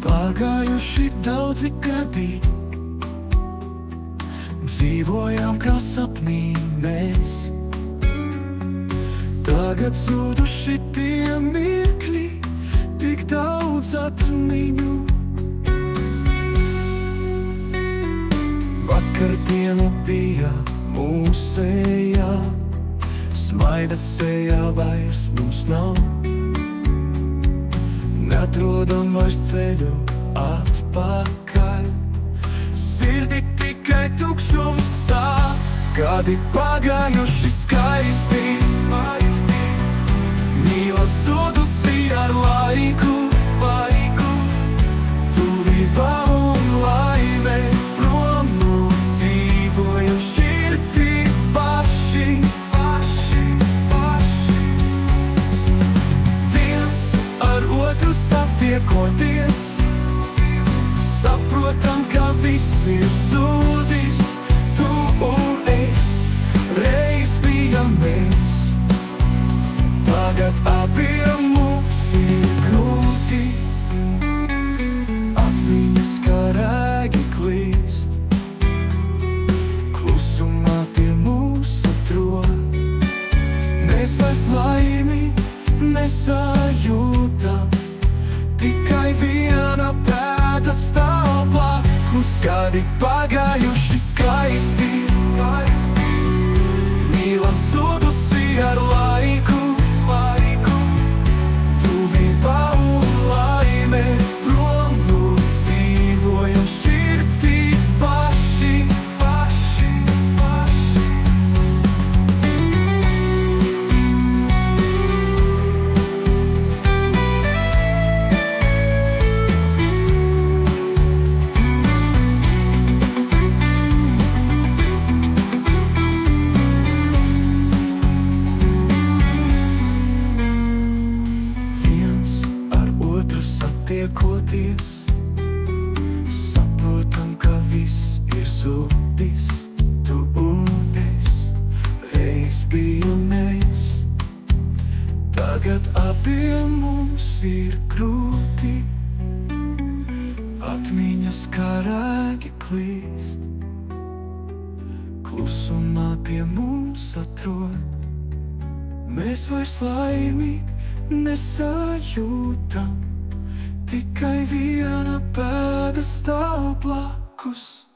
Pagājuši daudzi gadi, dzīvojām kā sapnī mēs. Tagad zuduši tie mirkļi, tik daudz atmiņu. Vakardiena bija mūsējā, smaida sejā vairs mums nav. Neatrodam vairs ceļu atpakaļ, sirdi tikai tukšums sāp. Gadi pagājuši skaisti, mīla zudusi ar laiku. Tuvībā un laime prom no dzīvojam šķirti paši. Viens ar otru satiekoties, saprotam, ka viss ir zudis. Tu un es reiz bijām mēs, tagad abiem mums ir grūti. Atmiņas kā rēgi klīst, klusumā tie mūs atrod. Mēs vairs laimi nesajūtam, tikai viena pēda stāv blakus. Gadi pagājuši skaisti, mīla zudusi ar laiku. Tuvībā un laime prom no dzīvojam šķirti paši. Tiekoties, saprotam, ka viss ir zudis. Tu un es reiz bijām mēs, tagad abiem mums ir grūti. Atmiņas kā rēgi klīst, klusumā tie mūs atrod. Mēs vairs laimi nesajūtam, tikai viena pēda stāv blakus.